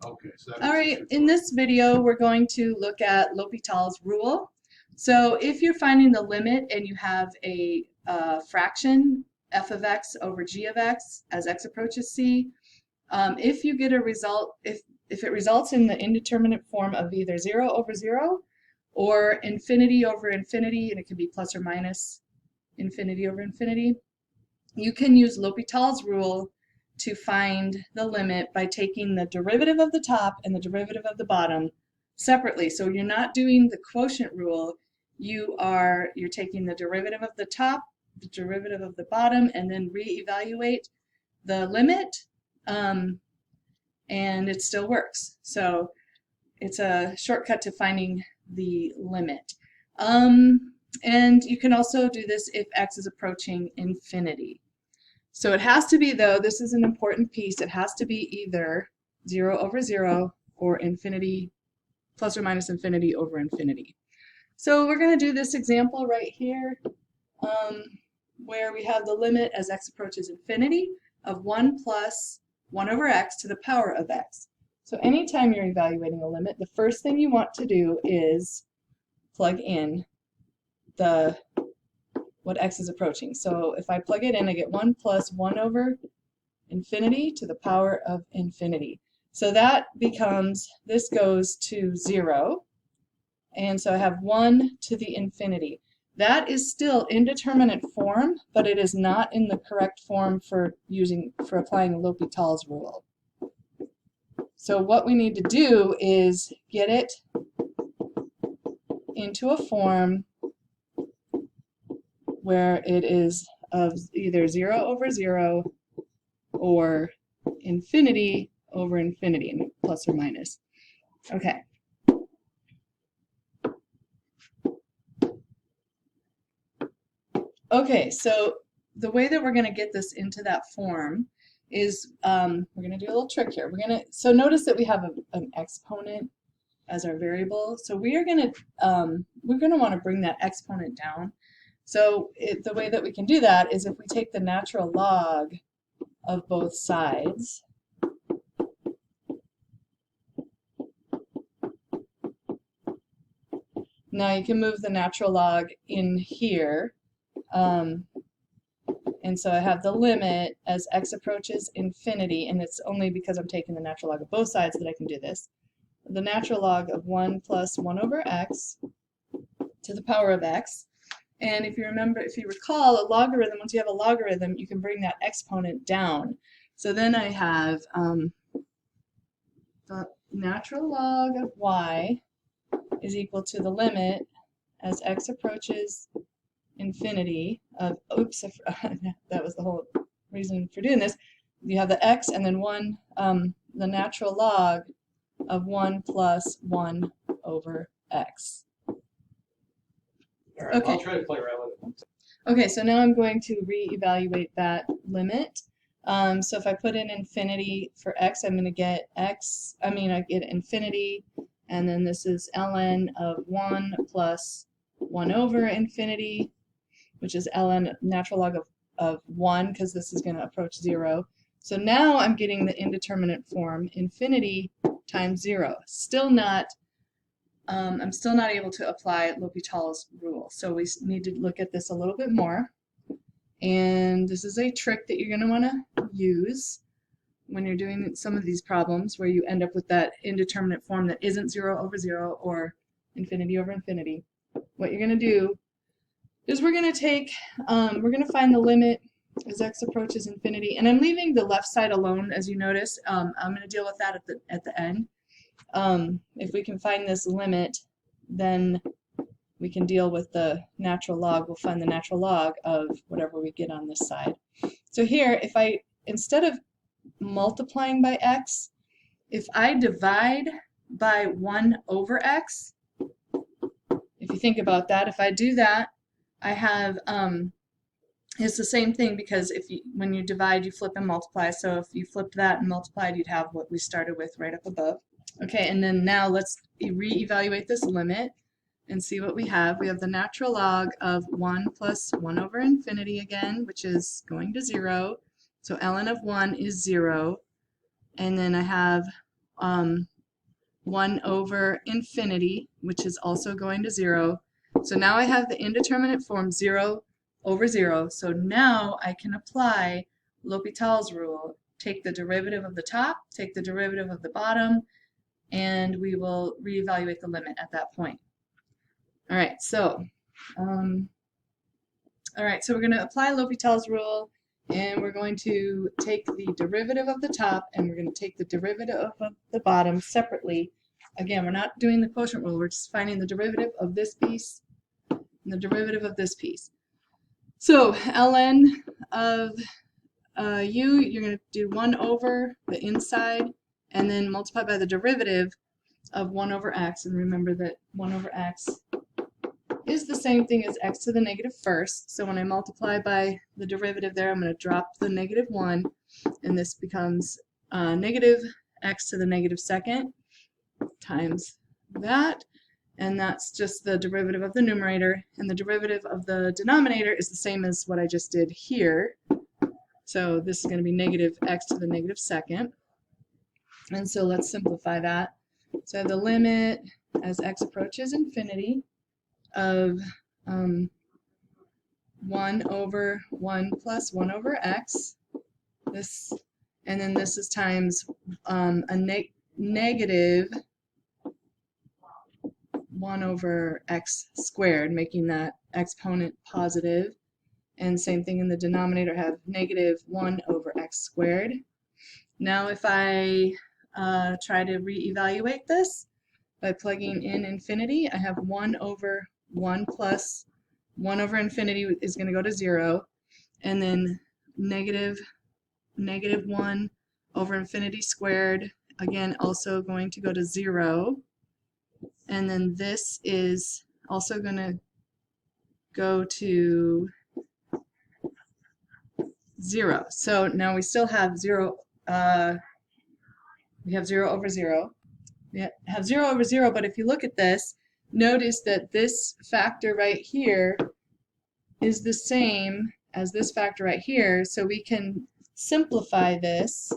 Okay, so that All makes it right, in straightforward. this video, we're going to look at L'Hopital's rule. So if you're finding the limit and you have a fraction, f of x over g of x as x approaches c, if you get a result, if it results in the indeterminate form of either 0 over 0 or infinity over infinity, and it can be plus or minus infinity over infinity, you can use L'Hopital's rule to find the limit by taking the derivative of the top and the derivative of the bottom separately. So you're not doing the quotient rule, you're taking the derivative of the top, the derivative of the bottom, and then reevaluate the limit, and it still works. So it's a shortcut to finding the limit. And you can also do this if x is approaching infinity. So it has to be, though, this is an important piece, it has to be either 0 over 0 or infinity, plus or minus infinity over infinity. So we're going to do this example right here, where we have the limit as x approaches infinity of 1 plus 1 over x to the power of x. So anytime you're evaluating a limit, the first thing you want to do is plug in what x is approaching. So if I plug it in, I get 1 plus 1 over infinity to the power of infinity. So that becomes, this goes to 0, and so I have 1 to the infinity. That is still indeterminate form, but it is not in the correct form for applying L'Hopital's rule. So what we need to do is get it into a form where it is of either 0 over 0 or infinity over infinity, plus or minus. Okay. Okay, so the way that we're going to get this into that form is we're going to do a little trick here. So notice that we have an exponent as our variable. So we're going to want to bring that exponent down. So the way that we can do that is if we take the natural log of both sides. Now you can move the natural log in here. And so I have the limit as x approaches infinity, and it's only because I'm taking the natural log of both sides that I can do this. The natural log of 1 plus 1 over x to the power of x. And if you recall, a logarithm, once you have a logarithm, you can bring that exponent down. So then I have the natural log of y is equal to the limit as x approaches infinity of, oops, that was the whole reason for doing this. You have the x and then 1, the natural log of 1 plus 1 over x. All right, Okay. I'll try to play around with it. Okay, so now I'm going to reevaluate that limit. So if I put in infinity for x, I'm going to get I get infinity, and then this is ln of 1 plus 1 over infinity, which is ln natural log of 1, because this is going to approach 0. So now I'm getting the indeterminate form, infinity times 0. I'm still not able to apply L'Hopital's rule. So we need to look at this a little bit more. And this is a trick that you're going to want to use when you're doing some of these problems where you end up with that indeterminate form that isn't 0 over 0 or infinity over infinity. What you're going to do is we're going to find the limit as x approaches infinity. And I'm leaving the left side alone, as you notice. I'm going to deal with that at the end. If we can find this limit, then we can deal with the natural log. We'll find the natural log of whatever we get on this side. So here, instead of multiplying by x, if I divide by 1 over x, if you think about that, if I do that, I have, it's the same thing, because when you divide, you flip and multiply. So if you flipped that and multiplied, you'd have what we started with right up above. Okay, and then now let's reevaluate this limit and see what we have. We have the natural log of 1 plus 1 over infinity again, which is going to 0. So ln of 1 is 0. And then I have 1 over infinity, which is also going to 0. So now I have the indeterminate form 0 over 0. So now I can apply L'Hopital's rule. Take the derivative of the top, take the derivative of the bottom, and we will reevaluate the limit at that point. All right, so we're going to apply L'Hopital's rule, and we're going to take the derivative of the top, and we're going to take the derivative of the bottom separately. Again, we're not doing the quotient rule, we're just finding the derivative of this piece and the derivative of this piece. So ln of u, you're going to do 1 over the inside, and then multiply by the derivative of 1 over x, and remember that 1 over x is the same thing as x to the negative first. So when I multiply by the derivative there, I'm going to drop the negative 1, and this becomes negative x to the negative second times that, and that's just the derivative of the numerator, and the derivative of the denominator is the same as what I just did here. So this is going to be negative x to the negative second. And so let's simplify that. So I have the limit as x approaches infinity of 1 over 1 plus 1 over x. This, and then this is times negative 1 over x squared, making that exponent positive. And same thing in the denominator, have negative 1 over x squared. Now if I try to reevaluate this by plugging in infinity, I have 1 over 1 plus 1 over infinity is going to go to 0, and then negative 1 over infinity squared, again also going to go to 0, and then this is also going to go to 0. So now we still have 0, we have 0 over 0. We have 0 over 0, but if you look at this, notice that this factor right here is the same as this factor right here, so we can simplify this,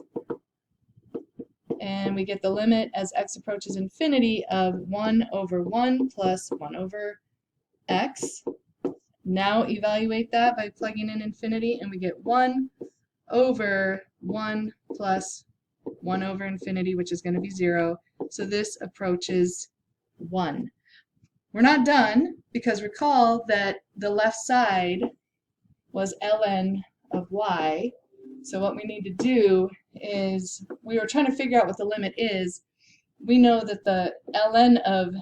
and we get the limit as x approaches infinity of 1 over 1 plus 1 over x. Now evaluate that by plugging in infinity, and we get 1 over 1 plus 1 over infinity, which is going to be 0. So this approaches 1. We're not done, because recall that the left side was ln of y. So what we need to do is, we were trying to figure out what the limit is. We know that the ln of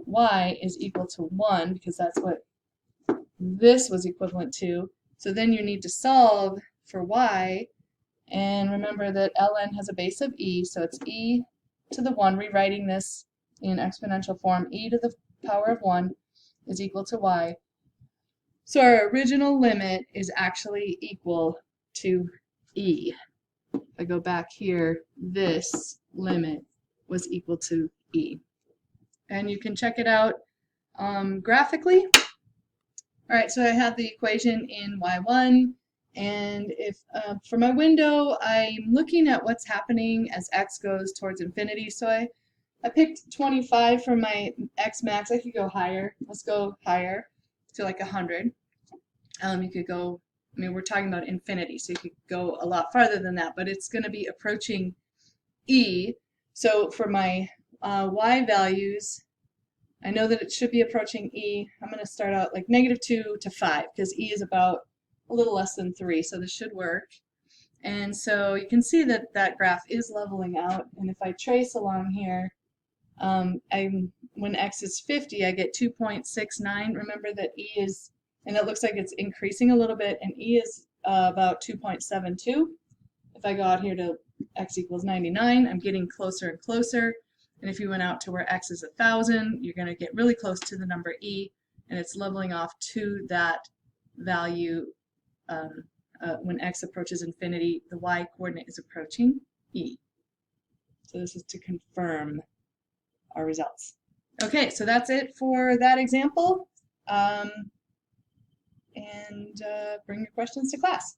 y is equal to 1, because that's what this was equivalent to. So then you need to solve for y, and remember that ln has a base of e, so it's e to the 1, rewriting this in exponential form, e to the power of 1 is equal to y. So our original limit is actually equal to e. If I go back here, this limit was equal to e. And you can check it out graphically. All right, so I have the equation in y1, and if for my window, I'm looking at what's happening as x goes towards infinity. So I picked 25 for my x max. I could go higher. Let's go higher to like 100. You could go, I mean, we're talking about infinity, so you could go a lot farther than that, but it's going to be approaching e. So for my y values, I know that it should be approaching e. I'm going to start out like -2 to 5, because e is about a little less than 3, so this should work. And so you can see that that graph is leveling out, and if I trace along here, when x is 50, I get 2.69. Remember that e is, and it looks like it's increasing a little bit, and e is about 2.72. If I go out here to x equals 99, I'm getting closer and closer. And if you went out to where x is 1,000, you're going to get really close to the number e, and it's leveling off to that value when x approaches infinity. The y coordinate is approaching e. So this is to confirm our results. Okay, so that's it for that example. And bring your questions to class.